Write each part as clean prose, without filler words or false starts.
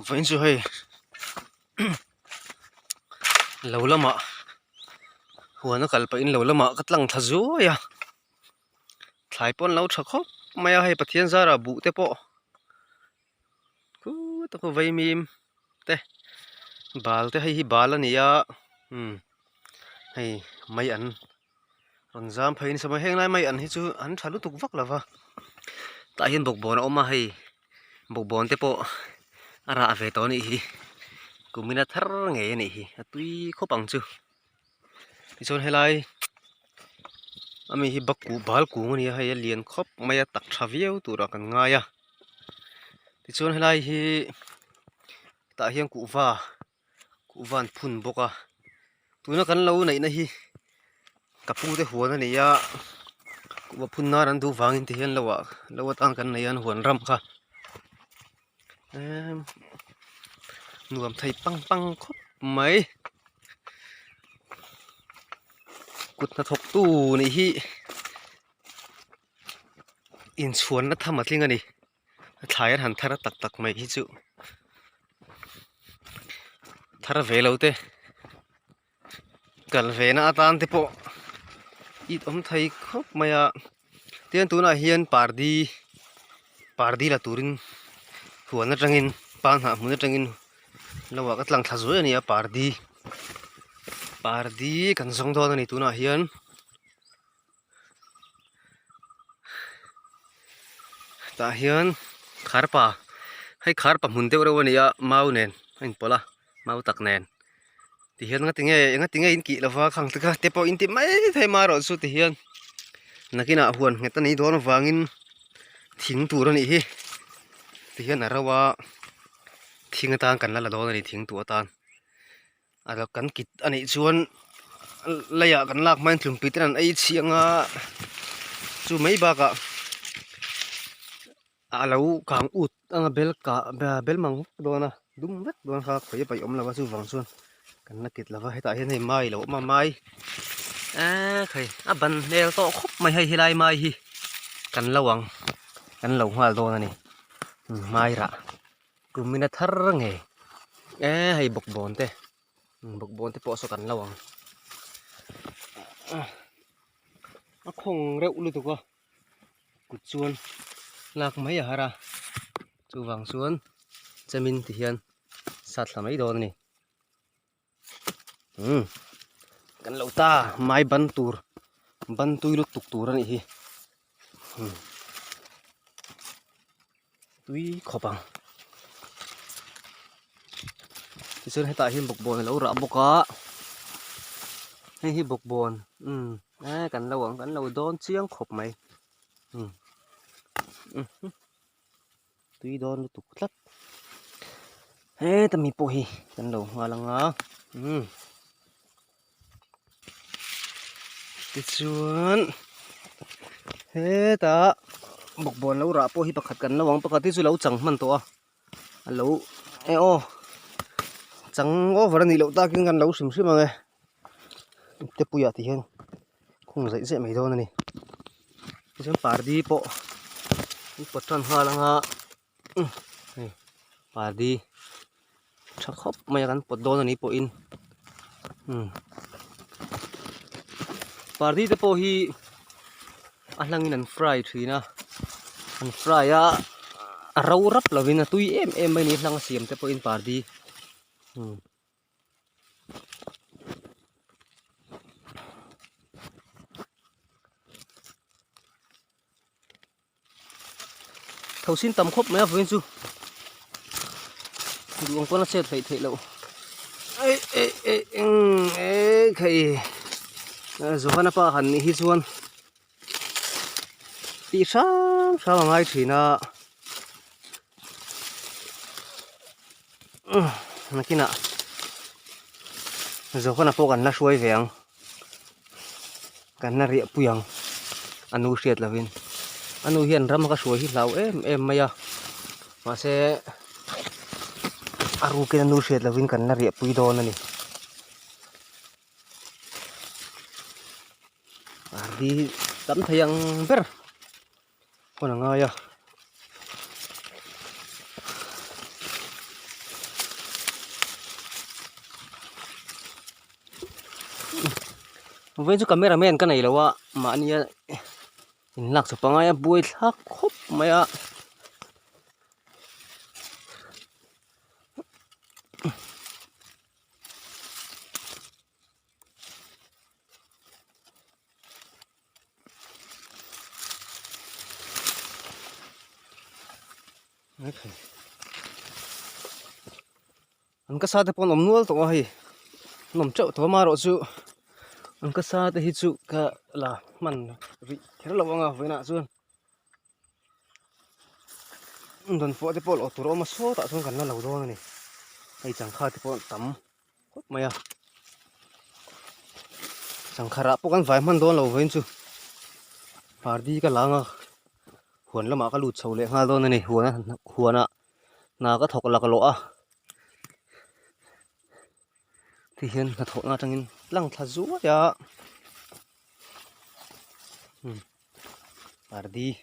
Vậy chứ hay lâu lắm ạ, hùa nó cần phải lâu lắm ạ, cắt lăng thật dữ ya, thái pon lâu thật khóc, mày hay bắt thiên ra là bụ thế po, cứ tao có vay mìm, thế, bal thế hay bal anh ya, hay mày ăn, còn dám phải sao mày hẹn lại mày ăn hết chứ, ăn thà lúc tục vắt là va, tại hiện bộc bồn ông mà hay, bộc bồn thế po, ara về to này, cũng mình đã thar nghe này, tuy khó bằng chứ, thì cho hay lại. Ami hi bakku bal ku ngani hay lian khop maya tak thaviau tura kan nga ya ti chon helai hi ta hian ku van phun boka tuna kan lo nei na hi kapu te huan ani ya ku ba phun na ran du wangin ti hian lawa tang kan nei an huan ram kha nuam thai pang khop mai kut na thok tu ni hi in chuan na thama tling ani thlai han thara tak tak mai hi chu thara velo te kal ve na atan te po it om thai khop maya tian tu na hian pardi la turin huan na tangin pan ha mun na tangin lawa ka tlang thazoi ani a pardi kan zong don ani tu na hian ta hian kharpa mun te ro ani a mau nen in pola mau tak nen ti hian nga tinge in ki lawa khang tka te po in ti mai thai ma ro su ti hian nakina huan ngeta ni don wangin thing tur ani hi ti hian arawa thing atan kan la don ani thing tu atan ala kan kit ani chuan laya kan lak main thlum pitran ai chianga chu mai ba ka alo kang ut anga bel mang dona dum vet don kha khoi pai om lawa chu wang chuan kan na kit lawa heta hian hei mai lo ma mai a khoi a ban nel to khop mai hei hilai mai hi kan lawang kan lo hwal don ani mai ra kumina thar nge hei bok bon te po so kan lawang a khong reuh lu tu ko kut chuan lak mai a hara chu wang chuan chamin ti hian sat hlamai don ani kan lo ta mai ban tui lu tuk tur ani hi tui khopang ti chuan heta hian bok bon lo ra boka hei hi bok bon kan lo don chiang khop mai tui don lu tuk tlat tami po hi kan lo ngalanga ti chuan ta bok bon lo ra po hi pakhat kan lawang pakhat hi chu lo chang man to a alo chang over ani lo ta king kan lo sim ange te puya ti hian khung zai se mai don ani ti chuan pardi po ni patran halanga pardi thakop mai kan pot don ani po in pardi te po hi ahlangin an fry thina an fry a ro rap lovina tui em mai ni hlang siam te po in pardi thầu xin tầm khop mấy với chu đường con nó sẽ thấy lâu khay rồi nó pa hẳn hi chuan ti sa ngai thina nakina rồi con nó po kan na suai veng kan na ria puyang anu siat lavin anu hian ram ka suai hi lau em maya ma se aru ke anu siat lavin kan na ria pui don ani di tam thayang ber con nga ya với chú cameraman cái này là wa mà anh ấy in lạc chụp ngay buổi thác khóc mày ạ. Anh cái sao thì pon om nuôi tụi hay nằm chỗ tụi mà rồi chú anh cái sao thì chú cái là mình vị thế là vâng à với nãy xuân đồn phố thì pon ở tụi mà số tại xuân gần nó lâu rồi này hay chẳng khai thì pon tắm mày à chẳng khai ra pon vài món đó lâu với chú party cái làng à huấn là mà cái lụt sầu lệ nga đó này huấn à na cái thọc là cái lỗ à thì hiện là thọ nga trong in lăng thà rú ya party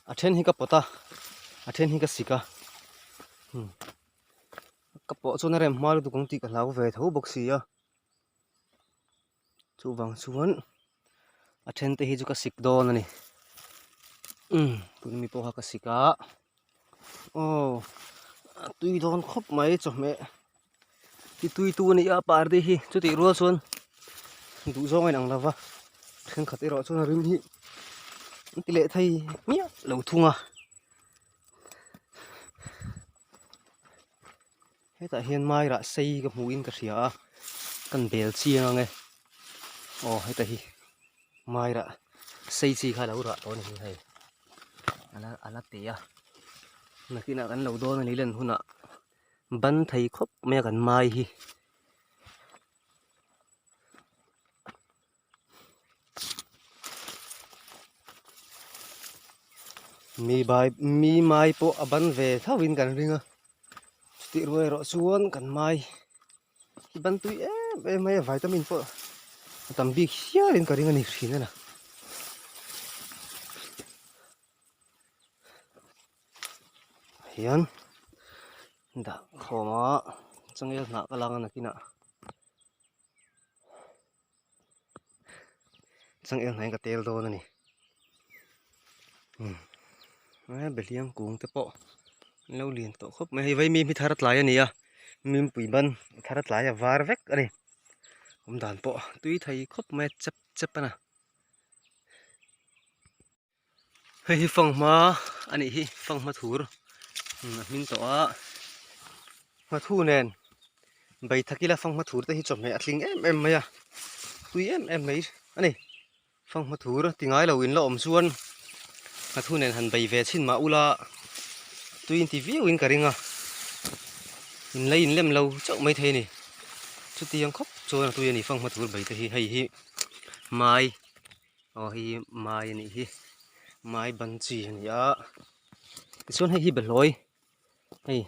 aten hi ka pota aten hi ka sika ka po chu na rem mal du kong ti ka lau ve tho box ya chu wang chuan aten te hi chu ka sik don ani tun mi po ha ka sika oh tui don khop mai cho me ti tui tu ni ya par de hi chu ti ro chuan du zong ai nang lawa then khati ro chuan rim hi ti le thai mía lo thunga hết tại hiền mai ra xây cái mũ in cái xía cần bèl chiang nghe hết tại mai ra xây chi khai lâu ra tối này thầy ala tía là khi nào gần lâu đó này lên hôn ạ bắn thầy khóc mẹ gần mai hi mi mai po bắn về thao vin gần ringa ti ruồi rõ suôn gần mai khi bắn tui em mấy vitamin po tầm big xia lên cả ringa này xin nè hiền đã khó mà chẳng nghe nã cái lăng này kia nè chẳng nghe này cái tel đó này bể liang cuồng thế po lâu liền tổ khóc mày vậy mi thắt lại anh à mi bụi bẩn thắt lại à var vek anh hôm đàn po tuy thấy khóc mày chấp chấp à hay phong mà anh ấy phong mà thua min to mà thua nè bây thakila phong mà thua tới chọn mày atling em mày à tuy em mấy anh ấy phong mà thua tiếng ai là win lo om suan mà thua nè hẳn bây về xin mà ula tuy in tivi win cả ringa in lấy in lem lâu chậu mấy thế này chút tiếng khóc cho tôi này phong mà thua bây thì hay mai hi mai này hi mai bắn chỉ này á xuân hay bể lối hay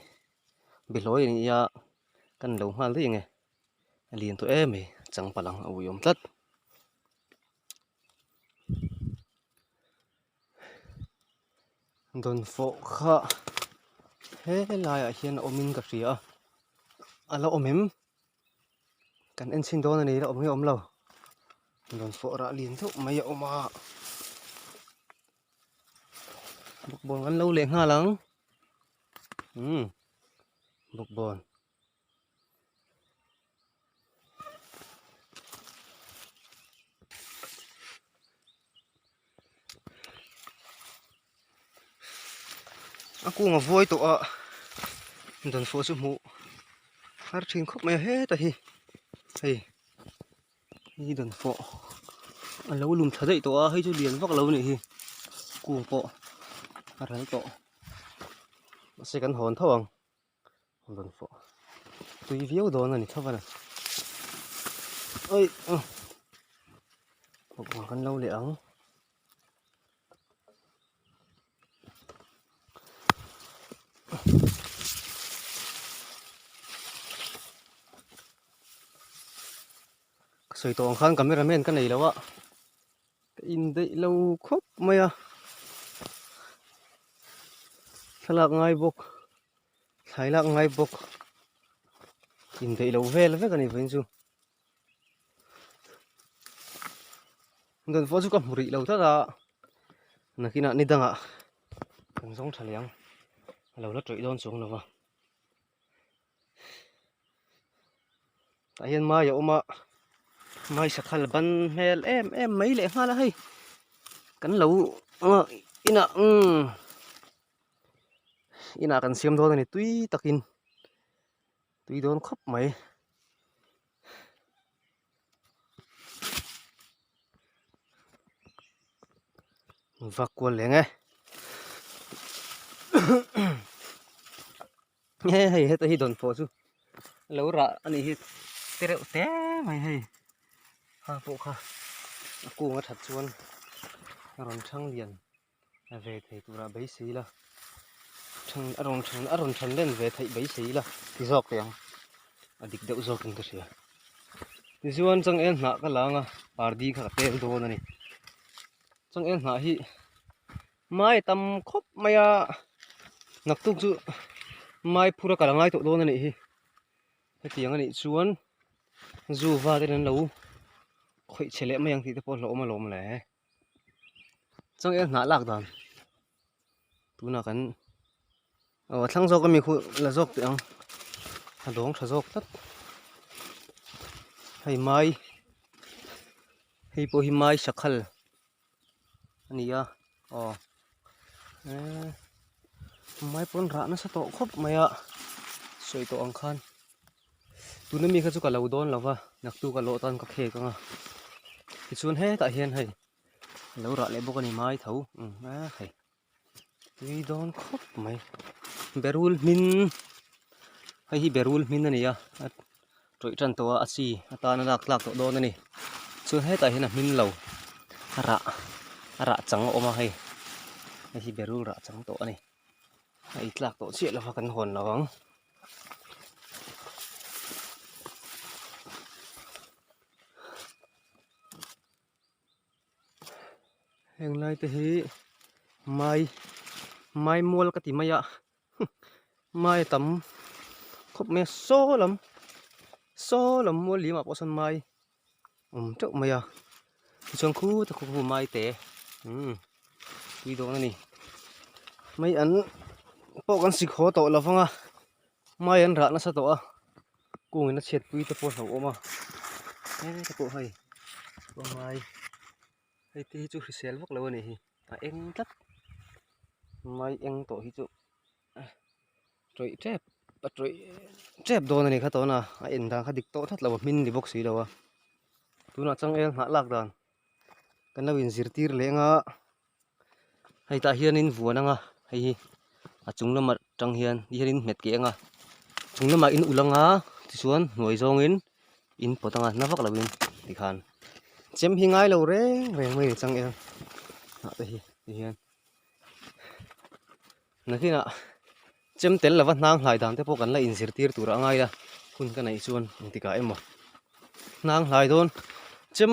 bể lối này á căn đầu hoa đấy nghe liền tụi em ấy chẳng phải lòng ủi ôm tất đồn phổ khá thế lại ở hiện ôm cả gì à là ôm em căn em xin đó này là ôm lâu đồn phổ ra liền thúc mấy ôm mà bọc bồn ăn lâu liền ha lắm bọc bồn aku ngavoy to đồn phổ số mũ har thiên khóc mẹ hết tại hi đồn phổ lâu lùm thật dậy to hay cho liền vác lâu này hi cuồng phổ har hay to sẽ cắn hồn thâu đồn phổ tùy viếu đó này thâu vào ơi một con lâu liễng sợi tòng khăn cameraman cái này lâu ạ in đấy lâu khóc mày à thay lạc ngay bốc in dei lo vel ve kan ven chu don fo chu ka muri lo ta da na kina ni danga kan zong thaliang lo la troi don chung lova ta hian ma ya oma mai sakhal ban hmel em mai le nga la hei kan lo ina ina kan siam do ni tui takin tui don khop mai vakwal lenge hei hei ta hi don fo chu lo ra ani hi tere te mai hei ha po kha ku nga that chuan ron thang lian ve thei tura bei sei la thang aron than len ve thei bei sei la ti zok yang adik deuh zok in ka sia ti chuan chang en hna ka langa pardi kha tel do na ni chang en hna hi mai tam khop maya nak tuk chu mai phura kalangai to do na ni hi tiang ani chuan zu va te nan lo khoi chele ma yang ti te pawh hlawm a lawm le chang en hna lak dan tuna kan thlang zawk ami khu la zawk te ang a dawng tha zawk tat hei mai hei pawh hi mai sakhal ani a mai pon ra na sa to khop maya soi to ang khan tuna mi kha chu ka lo don lova nak tu ka lo tan ka khe ka nga ti chun he ta hian hei lo ra le bawk ani mai tho hei tui don khop mai berul min hei hi berul min ani a troi tran to a chi ata na lak to don ani chu he ta hian a min lo ra chang oma hei hi berul ra chang to ani ai tlak to che la kan hon lawang heng lai te hi mai mol ka ti maya mai tam khop me so lam mol li ma posan mai chok maya chong khu ta khu mai te wi do na ni mai an po kan sik ho to lawanga mai an ra na sa to a kung ina chet pui te po ho oma te po hai po mai hei ti chu hrisel vak lo ani hi a eng tlat mai eng to hi chu troi trep do na ni kha to na a en dang kha dik to that lo min ni bok si lo a tuna chang el hna lak dan kan lo in zirtir lenga hei ta hian in vuan anga hei a chunglama tang hian hian met ke anga chunglama in ulanga tichuan hnuai zawng in potanga na vak lovin ti khan chem hi ngai lo reng mai chang el ha te hi hian nakina chem tel lova nang hlai dan te pawh kan la in zirtir tur angai la hun ka nei chuan tika emo nang hlai don chem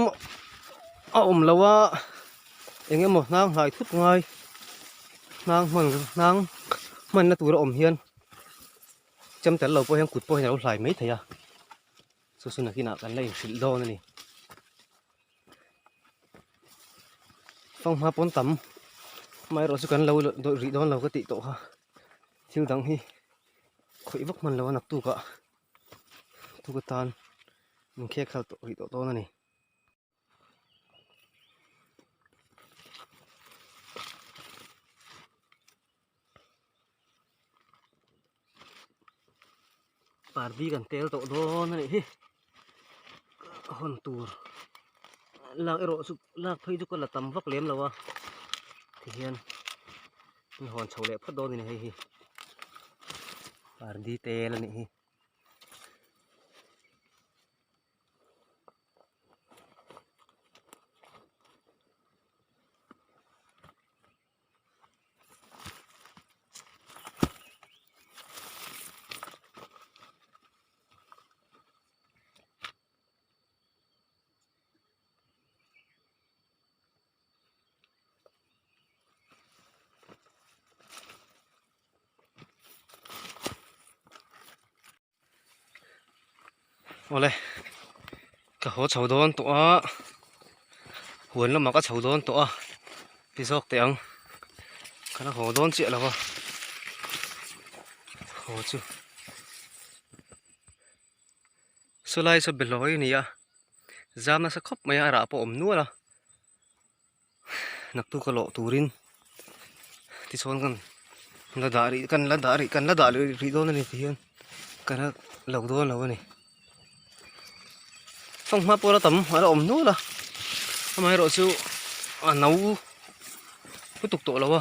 a lawa engemaw nang hlai thut ngai nang man na tur hian chem tel lo pawh hian kut pawh hian lo hlai mai theia chu chu nakina kan la in hril dawn ani phong ma pon tam mai ro chu kan lo do ri don lo ka ti to ha thil dang hi khoi vak man lo nak tu ka tan min khe khal to ri to na ni pardi kan tel to don na ni hi hon tur lak ero su lak phei chu ko la tam vak lem lawa thì hiền hòn chầu lẹ phất đô này hay hi pardi tel ni hi ole ka ho chho don to a huan lama ka chho don to a pisok te ang kana ho don che lawa ho chu sulai sa beloi ni ya zamna sa khop maya ra po om nu la nak tu ka lo turin ti son kan la dari ri don ni ti hian kana lo don lo ni phong ma po la tam ara om nu la amai ro chu a nau pu tuk to lawa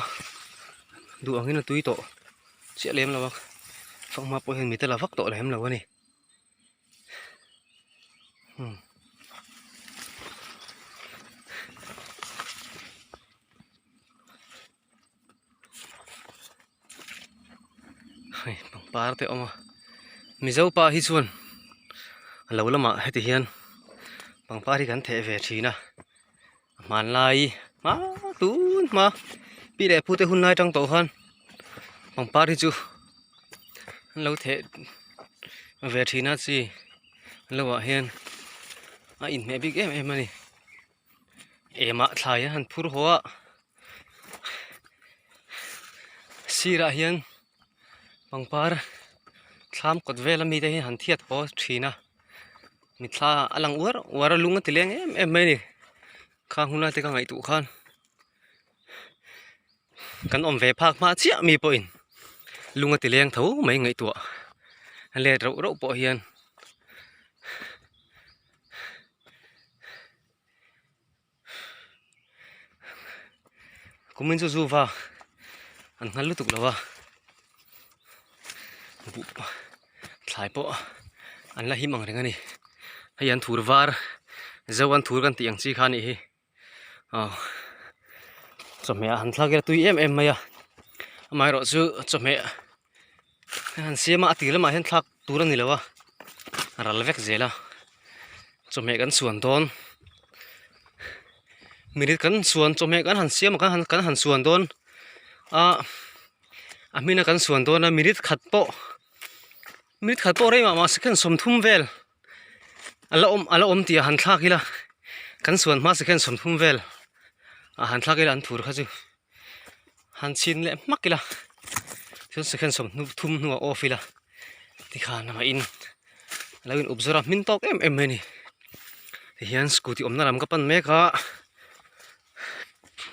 du angin tui to che lem lawa phong ma po hin mi te la vak to lem lawa ni bằng par te oma mizo pa hi chuan lo lama heti hian bằng par hi kan the ve thina man lai ma tun ma pi le pu te hun lai tang to khan bằng par hi chu lo the ve thina chi lo wa hian a in me big em ani ema thlai han phur hoa sira hian bằng par tham cột ve la mi te han thiat ho thina mi thla alang war lunga tileng em mai ni kha huna te ka ngai tu khan kan om ve phak ma chia mi po in lunga tileng tho mai ngai tu le ro po hian kumin chu zu va an ngal lu tuk lawa bu thlai po an la hi mang reng ani hay an thur var zawan thur kan tiang chi khani hi chome han thla tui em maya amai ro chu chome han siama atil ma hen thak tur ani lawa ral vek zela chome kan suan don minit kan suan chome kan han siama kan han suan don amina kan suan don minit khat po rei ma second som thum vel ala om tia han thla kila kan suan ma second som thum vel han thla kila an thur kha chu han chin le makila chu second som thum nu ofila ti khan ma in lawin observe min tok em ni hian scooty omna ram ka pan me kha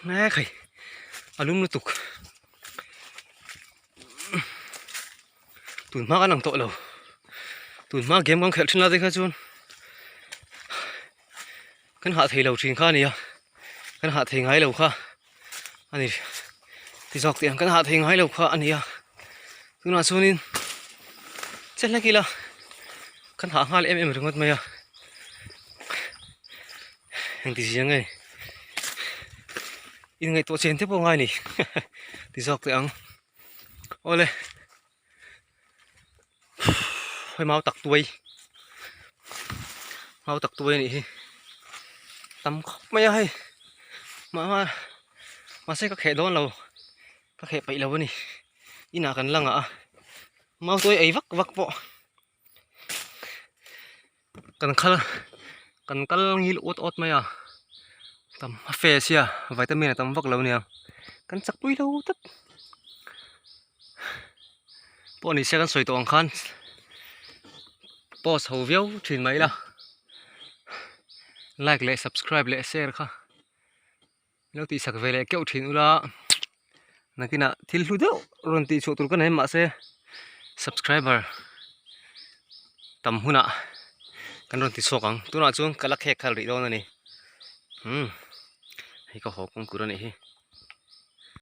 na khai alum lutuk tun ma kan ang to lo tun ma game kan khel thina de kha chun kan ha thei lo thin kha ni ya kan ha thei ngai lo kha ani ti jok tiang kan ha thei ngai lo kha ani ya tuna chunin chelna kila kan ha ngal em ringot maya heng ti siang ngai in ngai to chen te po ngai ni ti jok tiang ole hơi mau tặc tuôi này tầm mấy hay mà sẽ các hệ đó lâu các hệ bậy lâu này in nào cần lăng à mau tuôi ấy vắc bộ cần khal ngil ốt mấy à tầm phê xia vitamin là tầm vắc lâu nè cần chắc tuôi lâu tất bộ này sẽ cần soi toang khan post hậu viêu truyền mấy là like lại subscribe lại share kha nếu tí sạc về lại kéo truyền ula na kina thil lu deu ron ti chu tur kan em ma se subscriber tam huna kan ron ti sokang tuna chung kalak he khal ri don ani hi ka ho kong kuran hi